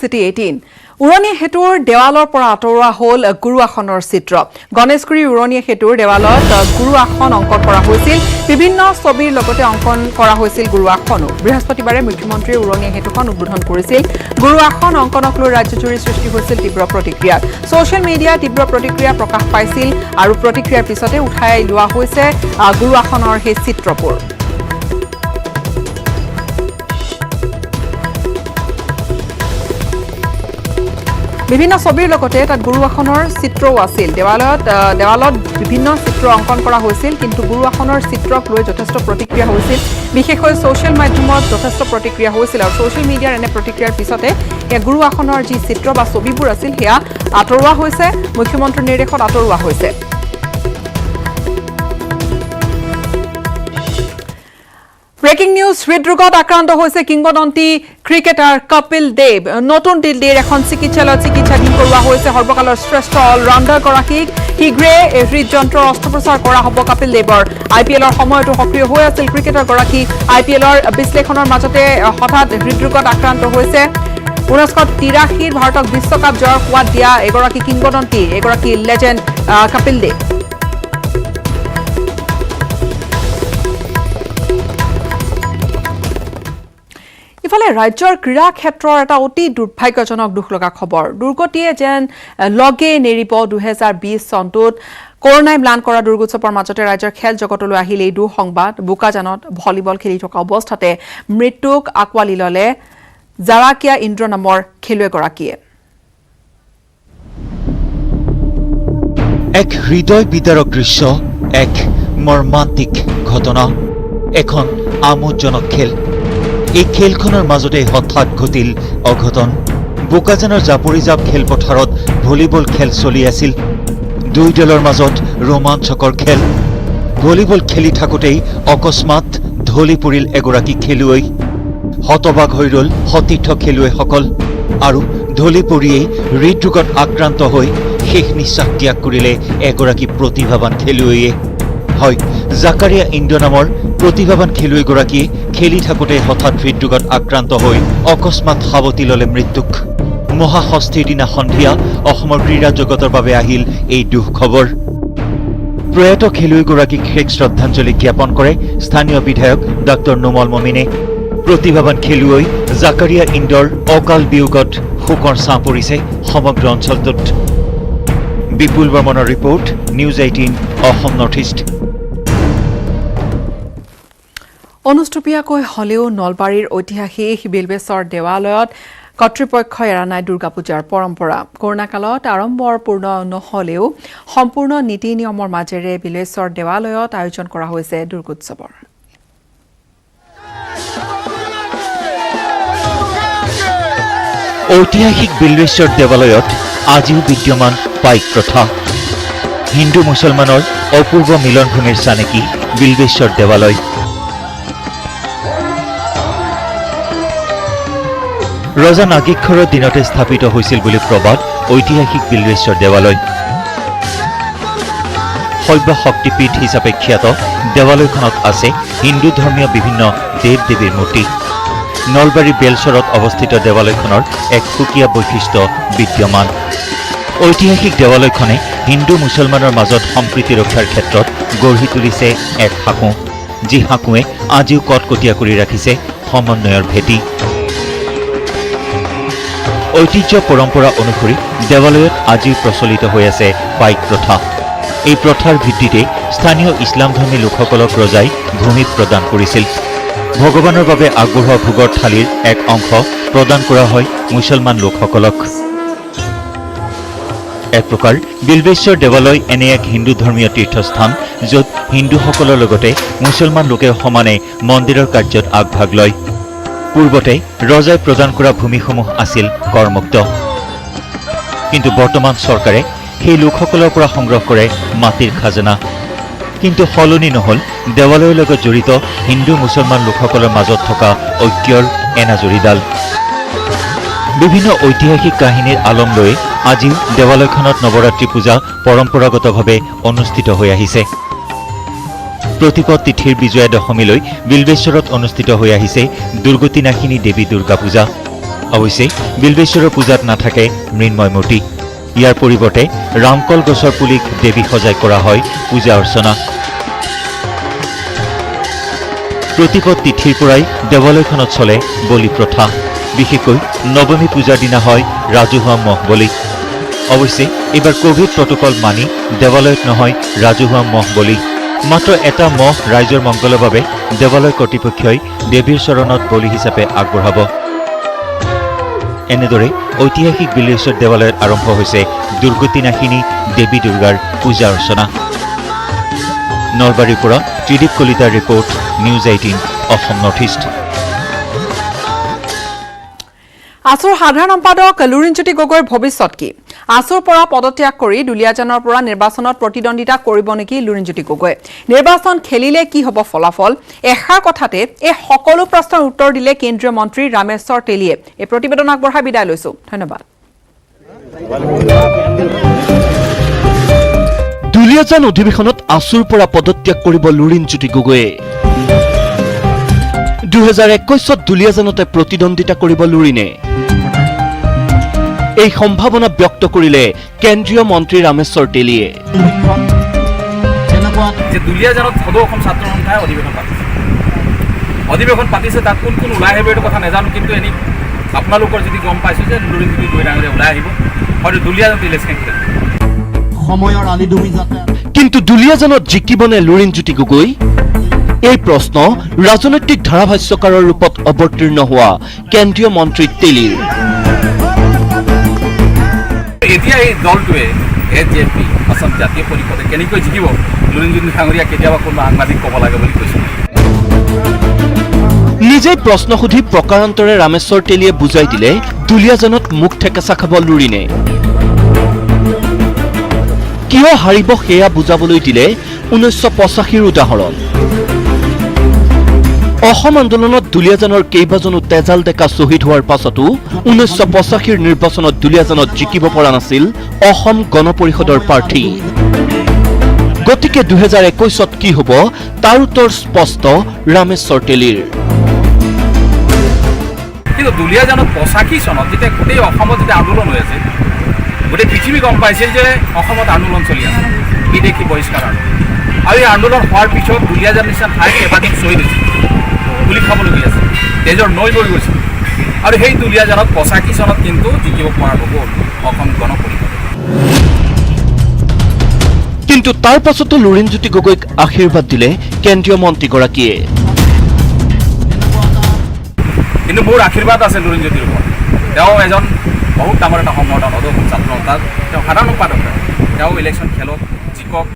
City 18 উৰণীয়া হেতুৰ দেৱালৰ পৰা আঁতৰোৱা হ'ল গুৰু আসনৰ চিত্ৰ গণেশগুৰি উৰণীয়া হেতুৰ দেৱালত গুৰু আসন অংকন কৰা হৈছিল বিভিন্ন ছবিৰ লগতে অংকন কৰা হৈছিল গুৰু আসনো বৃহস্পতিবাৰে মুখ্যমন্ত্ৰী উৰণীয়া হেতুখন উদ্বোধন কৰিছিল গুৰু আসন অংকনক লৈ ৰাজ্যজুৰি সৃষ্টি হৈছিল তীব্ৰ প্ৰতিক্ৰিয়া সোশ্যাল মিডিয়া তীব্ৰ প্ৰতিক্ৰিয়া প্ৰকাশ পাইছিল আৰু প্ৰতিক্ৰিয়াৰ পিছতে উঠাই লোৱা হৈছে গুৰু আসনৰ সেই চিত্ৰবোৰ বিভিন্ন ছবিৰ লগতে তাত গুৰু আসনৰ চিত্ৰও আছিল দেৱালত বিভিন্ন চিত্ৰ অংকন কৰা হৈছিল কিন্তু গুৰু আসনৰ চিত্ৰক লৈ যথেষ্ট প্ৰতিক্ৰিয়া হৈছিল বিশেষকৈ সোশ্যাল মাধ্যমত যথেষ্ট প্ৰতিক্ৰিয়া হৈছিল আৰু সোশ্যাল মিডিয়াৰ এনে প্ৰতিক্ৰিয়াৰ পিছতে এই গুৰু আসনৰ যি চিত্ৰ বা ছবিবোৰ আছিল হেয়া আঁতৰোৱা হৈছে মুখ্যমন্ত্ৰীৰ নিৰ্দেশত আঁতৰোৱা হৈছে Breaking news, হৃদৰোগত আক্ৰান্ত হৈছে কিংবদন্তি ক্ৰিকেটাৰ কপিল দেৱ নতুন দিল্লীৰ এখন চিকিৎসালয়ত চিকিৎসাধীন কৰোৱা হৈছে সৰ্বকালৰ শ্ৰেষ্ঠ অলৰাউণ্ডাৰ গৰাকীক শীঘ্ৰে হৃদযন্ত্ৰৰ অস্ত্ৰোপচাৰ কৰা হ'ব কপিল দেৱৰ আইপিএলৰ সময়তো সক্ৰিয় হৈ আছিল ক্ৰিকেটাৰ গৰাকী আইপিএলৰ বিশ্লেষণৰ মাজতে হঠাৎ হৃদৰোগত আক্ৰান্ত হৈছে 1983 ভাৰতক বিশ্বকাপ জয়ৰ সোৱাদ দিয়া এগৰাকী কিংবদন্তি এগৰাকী লেজেণ্ড কপিল দেৱ ইফালে ৰাজ্যৰ ক্ৰীড়া ক্ষেত্ৰৰ এটা অতি দুৰ্ভাগ্যজনক দুখ লগা খবৰ দুৰ্গতিয়ে যেন লগে নেৰিব 2020 চনটোত কৰোনাই ম্লান কৰা দুৰ্গোৎসৱৰ মাজতে ৰাজ্যৰ খেল জগতলৈ আহিল এই দুঃসংবাদ বোকাজানত ভলিবল খেলি থকা অৱস্থাতে মৃত্যুক আকোৱালি ল'লে জাৰাকিয়া ইন্দ্ৰ নামৰ খেলুৱৈগৰাকীয়ে এক হৃদয় বিদাৰক দৃশ্য এক মৰ্মান্তিক ঘটনা এখন আমোদজনক খেল এই খেলখনৰ মাজতে হঠাৎ ঘটিল অঘটন বোকাজানৰ জাপৰিজাপ খেলপথাৰত ভলিবল খেল চলি আছিল দুই দলৰ মাজত ৰোমাঞ্চকৰ খেল ভলিবল খেলি থাকোঁতেই অকস্মাত ঢলি পৰিল এগৰাকী খেলুৱৈ হতবাক হৈ ৰল সতীৰ্থ খেলুৱৈসকল আৰু ঢলি পৰিয়েই হৃদৰোগত আক্ৰান্ত হৈ শেষ নিশ্বাস ত্যাগ কৰিলে এগৰাকী প্ৰতিভাৱান খেলুৱৈয়ে হয় জাকাৰিয়া ইন্দ্ৰ নামৰ প্ৰতিভাৱান খেলুৱৈগৰাকীয়ে খেলি থাকোঁতে হঠাৎ হৃদৰোগত আক্ৰান্ত হৈ অকস্মাত সাৱটি ল'লে মৃত্যুক মহাষষ্ঠীৰ দিনা সন্ধিয়া অসমৰ ক্ৰীড়া জগতৰ বাবে আহিল এই দুখ খবৰ প্ৰয়াত খেলুৱৈগৰাকীক শেষ শ্ৰদ্ধাঞ্জলি জ্ঞাপন কৰে স্থানীয় বিধায়ক ডক্টৰ নোমল মমিনে প্ৰতিভাৱান খেলুৱৈ জাকাৰিয়া ইন্দ্ৰৰ অকাল বিয়োগত শোকৰ ছাঁ পৰিছে সমগ্ৰ অঞ্চলটোত বিপুল বৰ্মনৰ report news 18 Assam north east অনুষ্টুপীয়াকৈ হলেও নলবাৰীৰ ঐতিহাসিক বিলবেশ্বৰ দেৱালয়ত কৰ্তৃপক্ষই এৰা নাই দুৰ্গা পূজাৰ পৰম্পৰা কৰোনা কালত আড়ম্বৰপূৰ্ণ নহলেও সম্পূৰ্ণ নীতি নিয়মৰ মাজেৰে বিলবেশ্বৰ দেৱালয়ত আয়োজন কৰা হৈছে দুৰ্গোৎসৱৰ ঐতিহাসিক বিলবেশ্বৰ দেৱালয়ত আজিও বিদ্যমান পাইক প্ৰথা হিন্দু মুছলমানৰ অপূৰ্ব মিলনভূমিৰ চানেকি বিলবেশ্বৰ দেৱালয় ৰজা নাগেশ্বৰৰ দিনতে স্থাপিত হৈছিল বুলি প্ৰবাদ ঐতিহাসিক বিলবেশ্বৰ দেৱালয় শৈৱ শক্তিপীঠ হিচাপে খ্যাত দেৱালয়খনত আছে হিন্দু ধৰ্মীয় বিভিন্ন দেৱ দেৱীৰ মূৰ্তি নলবাৰী বেলচৰত অৱস্থিত দেৱালয়খনৰ এক সুকীয়া বৈশিষ্ট্য বিদ্যমান ঐতিহাসিক দেৱালয়খনে হিন্দু মুছলমানৰ মাজত সম্প্ৰীতি ৰক্ষাৰ ক্ষেত্ৰত গঢ়ি তুলিছে এক সাঁকো যি সাঁকোৱে আজিও কটকটীয়া কৰি ৰাখিছে সমন্বয়ৰ ভেটি ঐতিহ্য পৰম্পৰা অনুসৰি দেৱালয়ত আজিও প্ৰচলিত হৈ আছে পাইক প্ৰথা এই প্ৰথাৰ ভিত্তিতে স্থানীয় ইছলামধৰ্মী লোকসকলক ৰজাই ভূমি প্ৰদান কৰিছিল ভগৱানৰ বাবে আগবঢ়োৱা ভোগৰ থালিৰ এক অংশ প্ৰদান কৰা হয় মুছলমান লোকসকলক এক প্ৰকাৰ বিলবেশ্বৰ দেৱালয় এনে এক হিন্দু ধৰ্মীয় তীৰ্থস্থান য'ত হিন্দুসকলৰ লগতে মুছলমান লোকেও সমানে মন্দিৰৰ কাৰ্যত আগভাগ লয় পূৰ্বতে ৰজাই প্ৰদান কৰা ভূমিসমূহ আছিল কৰমুক্ত কিন্তু বৰ্তমান চৰকাৰে সেই লোকসকলৰ পৰা সংগ্ৰহ কৰে মাটিৰ খাজনা কিন্তু সলনি নহল দেৱালয়ৰ লগত জড়িত হিন্দু মুছলমান লোকসকলৰ মাজত থকা ঐক্যৰ এনাজৰীডাল বিভিন্ন ঐতিহাসিক কাহিনীৰ আলম লৈ আজিও দেৱালয়খনত নৱৰাত্ৰি পূজা পৰম্পৰাগতভাৱে অনুষ্ঠিত হৈ আহিছে প্ৰতিপদ তিথিৰ বিজয়া দশমীলৈ বিলবেশ্বৰত অনুষ্ঠিত হৈ আহিছে দুৰ্গতিনাশিনী দেৱী দুৰ্গা পূজা অৱশ্যে বিল্বেশ্বৰৰ পূজাত নাথাকে মৃন্ময় মূৰ্তি। ইয়াৰ পৰিৱৰ্তে ৰামকল গছৰ পুলিক দেৱী সজাই কৰা হয় পূজা অৰ্চনা। প্ৰতিপদ তিথিৰ পৰাই দেৱালয়খনত চলে বলি প্ৰথা। বিশেষকৈ নৱমী পূজাৰ দিনা হয় ৰাজহুৱা মহ বলি। অৱশ্যে এইবাৰ কোভিড প্ৰটকল মানি দেৱালয়ত নহয় ৰাজহুৱা মহ বলি। মাত্ৰ এটা মহ ৰাইজৰ মংগলৰ বাবে দেৱালয় কৰ্তৃপক্ষই দেৱীৰ চৰণত বলি হিচাপে আগবঢ়াব। এনেদৰে ঐতিহাসিক বিল্বেশ্বৰ দেৱালয়ত আৰম্ভ হৈছে দুৰ্গতিনাশিনী দেৱী দুৰ্গাৰ পূজা অৰ্চনা। নলবাৰীৰ পৰা ত্ৰিদীপ কলিতাৰ report, news 18 Assam north east. আছুৰ সাধাৰণ সম্পাদক লুৰিণজ্যোতি গগৈৰ ভৱিষ্যত কি? আছুৰ পৰা পদত্যাগ কৰি দুলীয়াজানৰ পৰা নিৰ্বাচনত প্ৰতিদ্বন্দ্বিতা কৰিব নেকি লুৰিণজ্যোতি গগৈ? নিৰ্বাচন খেলিলে কি হ'ব ফলাফল? এষাৰ কথাতে এই সকলো প্ৰশ্নৰ উত্তৰ দিলে কেন্দ্ৰীয় মন্ত্ৰী ৰামেশ্বৰ তেলীয়ে। এই প্ৰতিবেদন আগবঢ়াই বিদায় লৈছো। ধন্যবাদ। দুলীয়াজান অধিৱেশনত আছুৰ পৰা পদত্যাগ কৰিব লুৰিণজ্যোতি গগৈয়ে। 2021 দুলীয়াজানতে প্ৰতিদ্বন্দ্বিতা কৰিব লুৰিণে। এই সম্ভাৱনা ব্যক্ত কৰিলে কেন্দ্ৰীয় মন্ত্ৰী ৰামেশ্বৰ তেলীয়ে। দুলীয়াজানত সদৌ অসম ছাত্ৰ সন্থাই অধিৱেশন পাতিছে তাত কোন কোন ওলাই আহিব এইটো কথা নাজানো, কিন্তু এনেই আপোনালোকৰ যদি গম পাইছো যে লুৰিণজ্যোতি গগৈ ডাঙৰীয়া ওলাই আহিব, হয়তো দুলীয়াজানত ইলেকশ্যন খেলিব। কিন্তু দুলীয়াজানত জিকিবনে লুৰিণজ্যোতি গগৈ? এই প্ৰশ্ন ৰাজনৈতিক ধাৰাভাষ্যকাৰৰ ৰূপত অৱতীৰ্ণ হোৱা কেন্দ্ৰীয় মন্ত্ৰী তেলীৰ। এতিয়া এই দলটোৱে এজেপি অসম জাতীয় পৰিষদে কেনেকৈ জিকিব লুৰিণজ্যোতি ডাঙৰীয়া কেতিয়াবা কোনোবা সাংবাদিক ক'ব লাগে বুলি কৈছে। নিজেই প্ৰশ্ন সুধি প্ৰকাৰান্তৰে ৰামেশ্বৰ তেলীয়ে বুজাই দিলে দুলীয়াজানত মুখ ঠেকেচা খাব লুৰিণে। কিয় হাৰিব সেয়া বুজাবলৈ দিলে 1985ৰ উদাহৰণ। অসম আন্দোলনত দুলীয়াজানৰ কেইবাজনো তেজাল ডেকা শ্বহীদ হোৱাৰ পাছতো 1985ৰ নিৰ্বাচনত দুলীয়াজানত জিকিব পৰা নাছিল অসম গণ পৰিষদৰ প্ৰাৰ্থী। গতিকে 2021ত কি হ'ব তাৰ উত্তৰ স্পষ্ট ৰামেশ্বৰ তেলীৰ। কিন্তু দুলীয়াজানত 85 চনত যেতিয়া গোটেই অসমত যেতিয়া আন্দোলন হৈ আছিল, গোটেই পৃথিৱী গম পাইছিল যে অসমত আন্দোলন চলি আছে, বিদেশী বহিষ্কাৰ আন্দোলন। আৰু এই আন্দোলন হোৱাৰ পিছত দুলীয়াজান নিচিনা ঠাইত কেইবাদিন শ্বহীদ হৈছিল, গুলি খাবলগীয়া আছিল, তেজৰ নৈ বৈ গৈছিল। আৰু সেই দুলীয়াজানত 85 চনত কিন্তু জিকিব পৰা নগ'ল অসম গণ পৰিষদ। কিন্তু তাৰ পাছতো লুৰিণজ্যোতি গগৈক আশীৰ্বাদ দিলে কেন্দ্ৰীয় মন্ত্ৰীগৰাকীয়ে। কিন্তু মোৰ আশীৰ্বাদ আছে লুৰিণজ্যোতিৰ ওপৰত। তেওঁ এজন বহুত ডাঙৰ এটা সংগঠন, সদৌ অসম ছাত্ৰ সন্থা, তেওঁ সাধাৰণ সম্পাদক, তেওঁ ইলেকশ্যন খেলক, জিকক।